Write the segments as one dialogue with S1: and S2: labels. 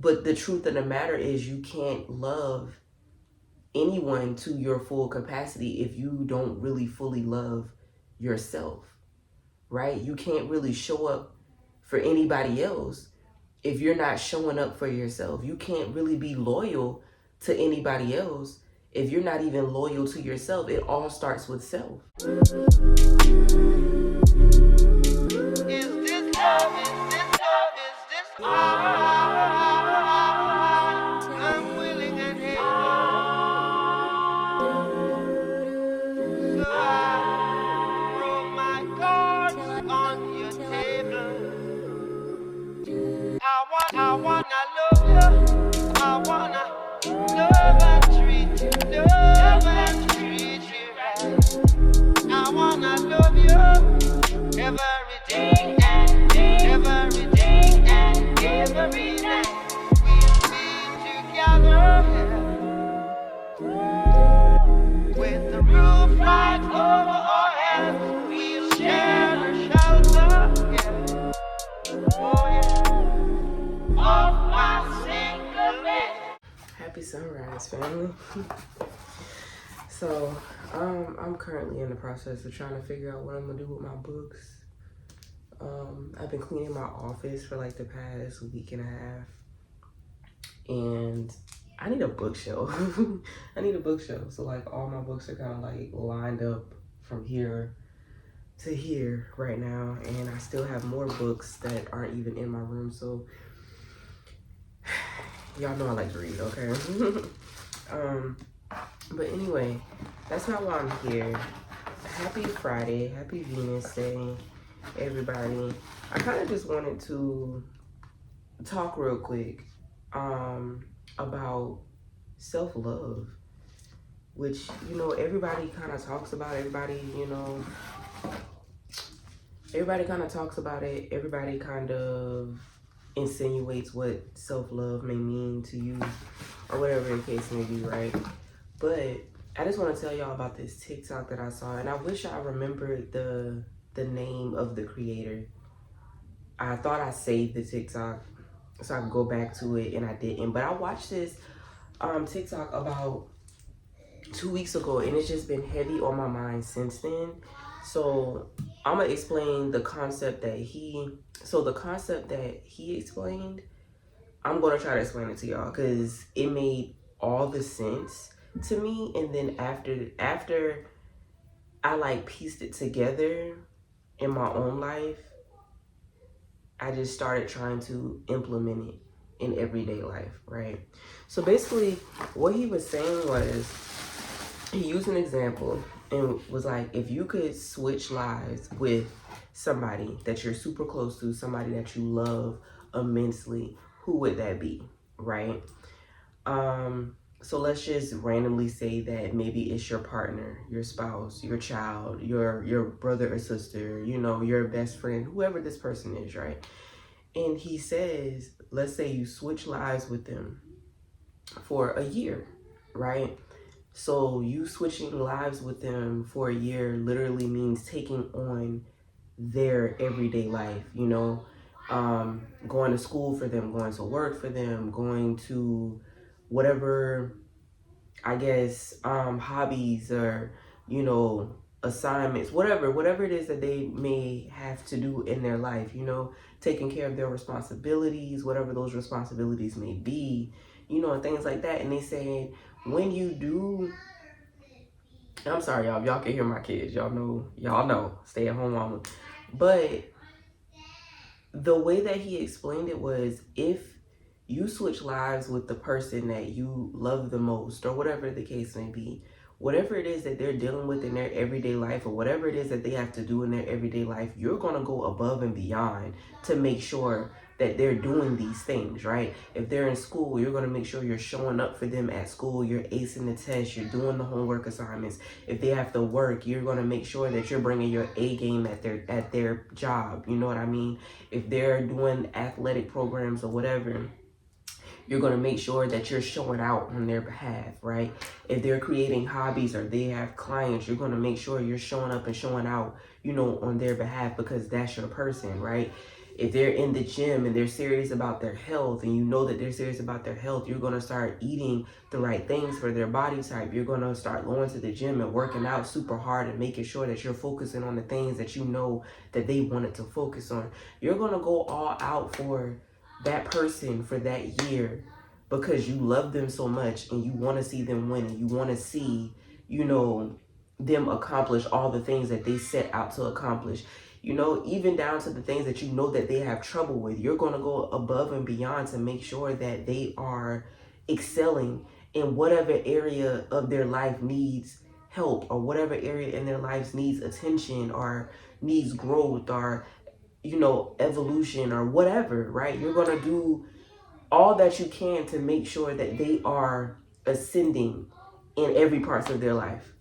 S1: But the truth of the matter is you can't love anyone to your full capacity if you don't really fully love yourself, right? You can't really show up for anybody else if you're not showing up for yourself. You can't really be loyal to anybody else if you're not even loyal to yourself. It all starts with self.
S2: Is this love? Is this love? Is this I'm willing and able. So I throw my cards on your table. I wanna love you. I wanna love and treat you. Love and treat you right. I wanna love you. Everything and every night we'll be together with the roof right over our heads. We'll share the shelter, oh yeah, of my single bed.
S1: Happy sunrise, family. So, I'm currently in the process of trying to figure out what I'm gonna do with my books. I've been cleaning my office for like the past week and a half, and I need a bookshelf. I need a bookshelf. So like all my books are kind of like lined up from here to here right now, and I still have more books that aren't even in my room. So y'all know I like to read, okay? But anyway, that's not why I'm here. Happy Friday, happy Venus Day, everybody. I kind of just wanted to talk real quick about self-love, which, you know, everybody kind of talks about. Everybody kind of talks about it. Everybody kind of insinuates what self-love may mean to you, or whatever the case may be, right? But I just want to tell y'all about this TikTok that I saw, and I wish I remembered the name of the creator. I thought I saved the TikTok so I could go back to it, and I didn't. But I watched this TikTok about 2 weeks ago, and it's just been heavy on my mind since then. So I'm gonna explain the concept that he explained. I'm gonna try to explain it to y'all because it made all the sense to me. And then after I like pieced it together in my own life, I just started trying to implement it in everyday life, right? So basically what he was saying was, he used an example and was like, if you could switch lives with somebody that you're super close to, somebody that you love immensely, who would that be, right? So let's just randomly say that maybe it's your partner, your spouse, your child, your brother or sister, you know, your best friend, whoever this person is, right? And he says, let's say you switch lives with them for a year, right? So you switching lives with them for a year literally means taking on their everyday life, you know, going to school for them, going to work for them, going to whatever, I guess, hobbies or, you know, assignments, whatever it is that they may have to do in their life, you know, taking care of their responsibilities, whatever those responsibilities may be, you know, and things like that. And they say, when you do, I'm sorry, y'all can hear my kids, y'all know, stay at home mama. But the way that he explained it was, if you switch lives with the person that you love the most, or whatever the case may be, whatever it is that they're dealing with in their everyday life, or whatever it is that they have to do in their everyday life, you're going to go above and beyond to make sure that they're doing these things, right? If they're in school, you're going to make sure you're showing up for them at school, you're acing the test, you're doing the homework assignments. If they have to work, you're going to make sure that you're bringing your A game at their job, you know what I mean? If they're doing athletic programs or whatever, you're going to make sure that you're showing out on their behalf, right? If they're creating hobbies or they have clients, you're going to make sure you're showing up and showing out, you know, on their behalf, because that's your person, right? If they're in the gym and they're serious about their health, and you know that they're serious about their health, you're going to start eating the right things for their body type. You're going to start going to the gym and working out super hard and making sure that you're focusing on the things that you know that they wanted to focus on. You're going to go all out for that person for that year because you love them so much and you want to see them win, and you want to see, them accomplish all the things that they set out to accomplish. Even down to the things that you know that they have trouble with. You're going to go above and beyond to make sure that they are excelling in whatever area of their life needs help, or whatever area in their lives needs attention or needs growth, or evolution, or whatever, right? You're going to do all that you can to make sure that they are ascending in every part of their life.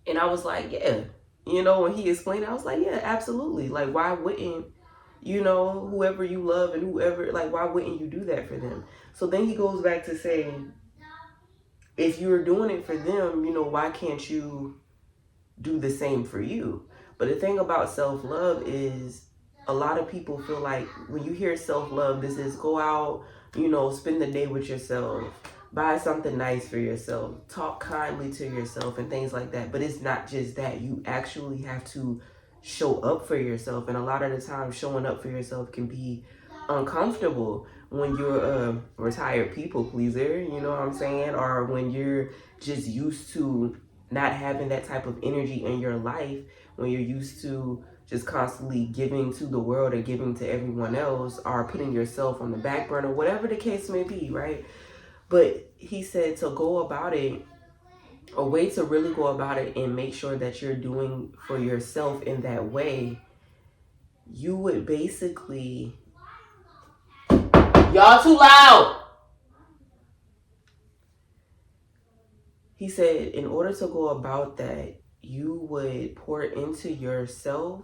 S1: And I was like, yeah. When he explained it, I was like, yeah, absolutely. Like, why wouldn't, whoever you love and whoever, like, why wouldn't you do that for them? So then he goes back to saying, if you're doing it for them, why can't you do the same for you? But the thing about self-love is, a lot of people feel like when you hear self-love, this is go out, spend the day with yourself, buy something nice for yourself, talk kindly to yourself, and things like that. But it's not just that. You actually have to show up for yourself. And a lot of the time, showing up for yourself can be uncomfortable when you're a retired people pleaser, you know what I'm saying? Or when you're just used to not having that type of energy in your life, when you're used to just constantly giving to the world or giving to everyone else, or putting yourself on the back burner, whatever the case may be, right? But he said to go about it, a way to really go about it and make sure that you're doing for yourself in that way, you would basically... Y'all too loud! He said in order to go about that, you would pour into yourself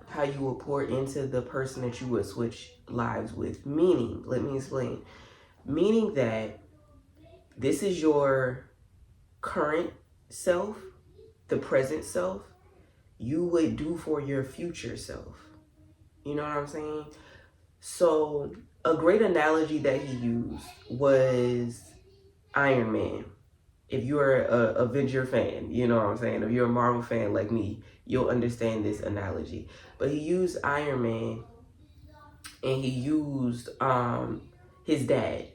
S1: how you would pour into the person that you would switch lives with. Meaning, let me explain. Meaning that this is your current self, the present self, you would do for your future self. You know what I'm saying? So a great analogy that he used was Iron Man. If you're a Avenger fan, you know what I'm saying? If you're a Marvel fan like me, you'll understand this analogy. But he used Iron Man, and he used his dad,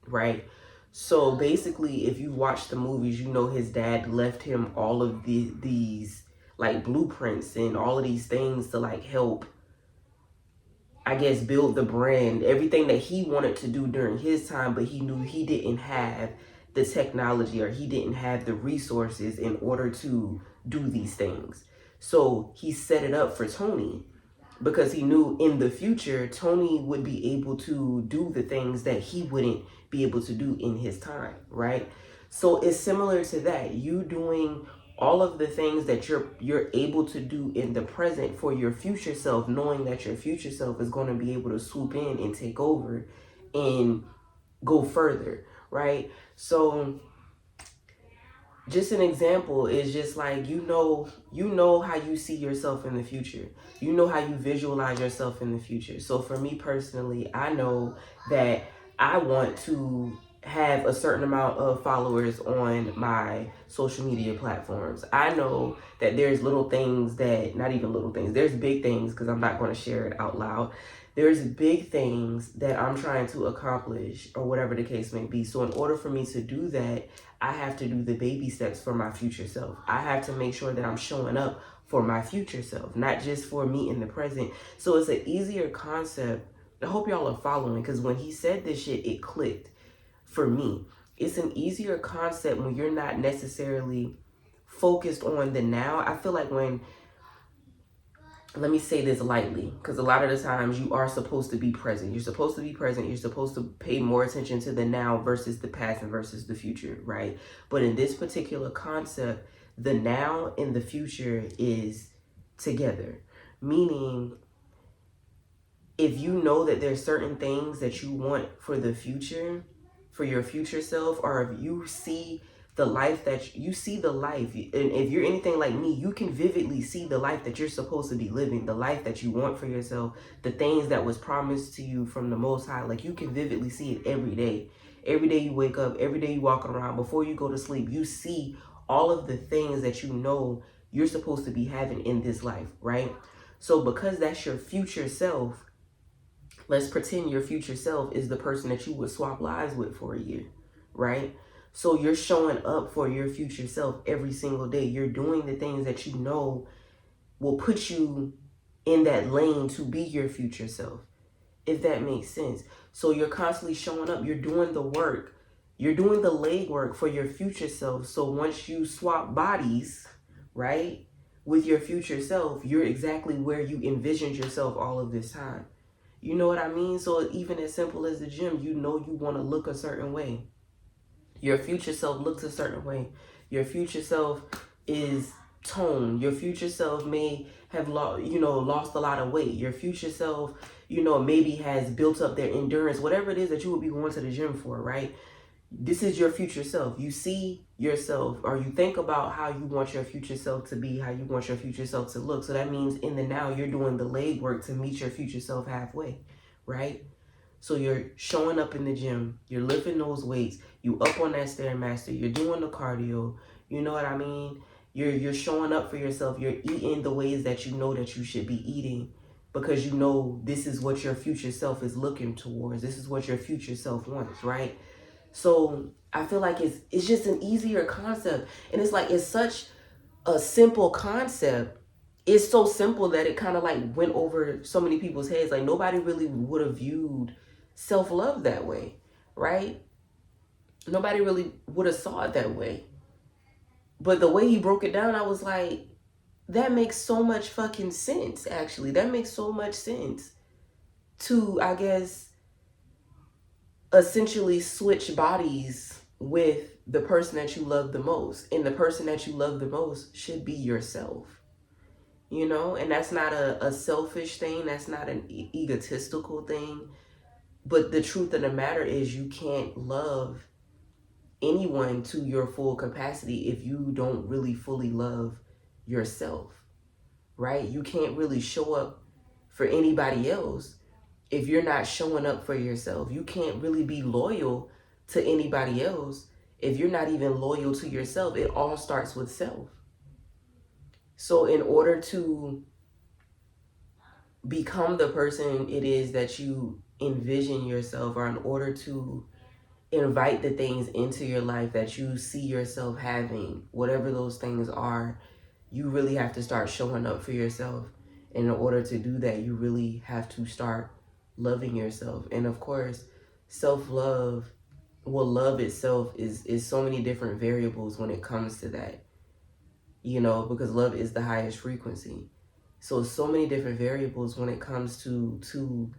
S1: right? So basically, if you watch the movies, his dad left him all of these like blueprints and all of these things to like help, I guess, build the brand, everything that he wanted to do during his time, but he knew he didn't have the technology, or he didn't have the resources in order to do these things. So he set it up for Tony, because he knew in the future Tony would be able to do the things that he wouldn't be able to do in his time, right? So it's similar to that. You doing all of the things that you're able to do in the present for your future self, knowing that your future self is going to be able to swoop in and take over and go further, right? So just an example is just like, you know how you see yourself in the future. You know how you visualize yourself in the future. So for me personally, I know that I want to have a certain amount of followers on my social media platforms. I know that there's little things that, not even little things, there's big things, because I'm not going to share it out loud. There's big things that I'm trying to accomplish, or whatever the case may be. So in order for me to do that, I have to do the baby steps for my future self. I have to make sure that I'm showing up for my future self, not just for me in the present. So it's an easier concept. I hope y'all are following, because when he said this shit, it clicked for me. It's an easier concept when you're not necessarily focused on the now. I feel like let me say this lightly, because a lot of the times you are supposed to be present. You're supposed to be present. You're supposed to pay more attention to the now versus the past and versus the future, right? But in this particular concept, the now and the future is together. Meaning, if you know that there's certain things that you want for the future, for your future self, or if you see the life that you see, the life, and if you're anything like me, you can vividly see the life that you're supposed to be living, the life that you want for yourself, the things that was promised to you from the Most High. Like, you can vividly see it every day. Every day you wake up, every day you walk around, before you go to sleep, you see all of the things that you know you're supposed to be having in this life, right? So because that's your future self, let's pretend your future self is the person that you would swap lives with for a year, right? So you're showing up for your future self every single day. You're doing the things that you know will put you in that lane to be your future self, if that makes sense. So you're constantly showing up. You're doing the work. You're doing the legwork for your future self. So once you swap bodies, right, with your future self, you're exactly where you envisioned yourself all of this time. You know what I mean? So even as simple as the gym, you know you want to look a certain way. Your future self looks a certain way. Your future self is toned. Your future self may have lost a lot of weight. Your future self, maybe has built up their endurance, whatever it is that you would be going to the gym for, right? This is your future self. You see yourself, or you think about how you want your future self to be, how you want your future self to look. So that means in the now, you're doing the legwork to meet your future self halfway, right? So you're showing up in the gym, you're lifting those weights, you up on that Stairmaster, you're doing the cardio, you know what I mean? You're showing up for yourself, you're eating the ways that you know that you should be eating, because you know this is what your future self is looking towards. This is what your future self wants, right? So I feel like it's just an easier concept. And it's like, it's such a simple concept. It's so simple that it kind of like went over so many people's heads. Like, nobody really would have viewed self-love that way, right? Nobody really would have saw it that way. But the way he broke it down, I was like, that makes so much fucking sense, actually. That makes so much sense to, I guess, essentially switch bodies with the person that you love the most. And the person that you love the most should be yourself, and that's not a selfish thing. That's not an egotistical thing. But the truth of the matter is, you can't love anyone to your full capacity if you don't really fully love yourself, right? You can't really show up for anybody else if you're not showing up for yourself. You can't really be loyal to anybody else if you're not even loyal to yourself. It all starts with self. So in order to become the person it is that you envision yourself, or in order to invite the things into your life that you see yourself having, whatever those things are, you really have to start showing up for yourself. And in order to do that, you really have to start loving yourself. And of course, self-love, love itself is so many different variables when it comes to that, because love is the highest frequency. So many different variables when it comes to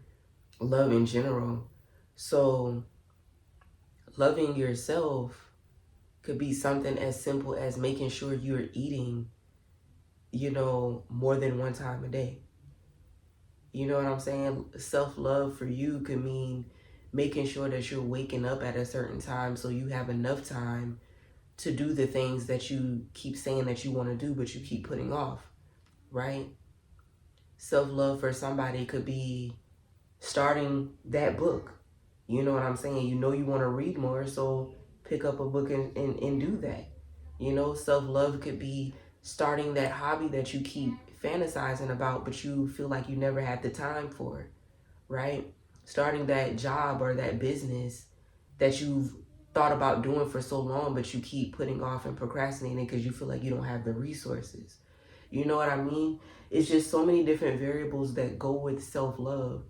S1: love in general. So loving yourself could be something as simple as making sure you're eating, more than one time a day. You know what I'm saying? Self-love for you could mean making sure that you're waking up at a certain time so you have enough time to do the things that you keep saying that you want to do, but you keep putting off, right? Self-love for somebody could be starting that book. You know what I'm saying? You want to read more, so pick up a book and do that. Self-love could be starting that hobby that you keep fantasizing about, but you feel like you never had the time for, right? Starting that job or that business that you've thought about doing for so long, but you keep putting off and procrastinating because you feel like you don't have the resources. You know what I mean? It's just so many different variables that go with self-love.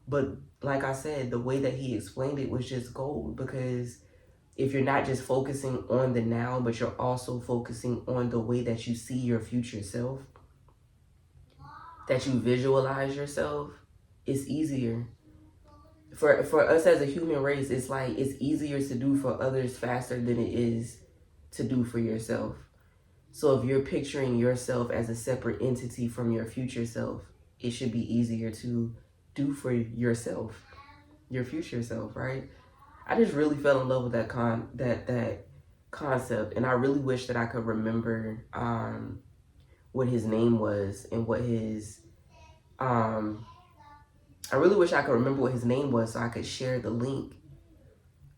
S1: But like I said, the way that he explained it was just gold, because if you're not just focusing on the now, but you're also focusing on the way that you see your future self, that you visualize yourself, it's easier. For us as a human race, it's like it's easier to do for others faster than it is to do for yourself. So if you're picturing yourself as a separate entity from your future self, it should be easier to do for yourself, your future self, right? I just really fell in love with that concept, and I really wish that I could remember what his name was and what his I really wish I could remember what his name was so I could share the link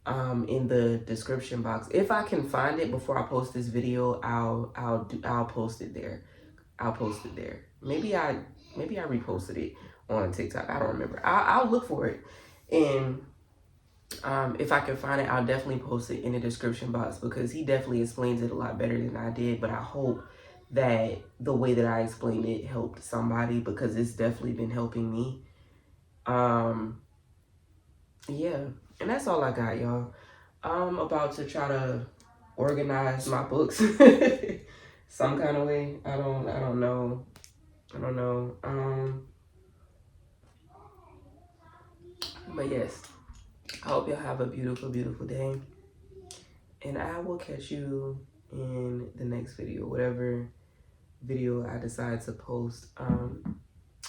S1: in the description box. If I can find it before I post this video, I'll post it there. I'll post it there. Maybe I reposted it on TikTok. I don't remember. I'll look for it, and if I can find it, I'll definitely post it in the description box because he definitely explains it a lot better than I did. But I hope that the way that I explained it helped somebody because it's definitely been helping me. Yeah, and that's all I got, y'all. I'm about to try to organize my books some kind of way. I don't know. I don't know. But yes, I hope y'all have a beautiful, beautiful day. And I will catch you in the next video, whatever video I decide to post.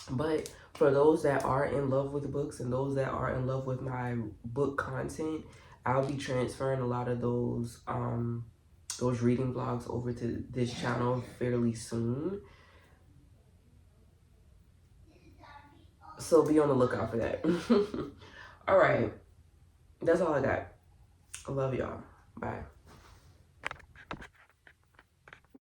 S1: But for those that are in love with books and those that are in love with my book content, I'll be transferring a lot of those reading vlogs over to this channel fairly soon. So be on the lookout for that. All right. That's all I got. I love y'all. Bye.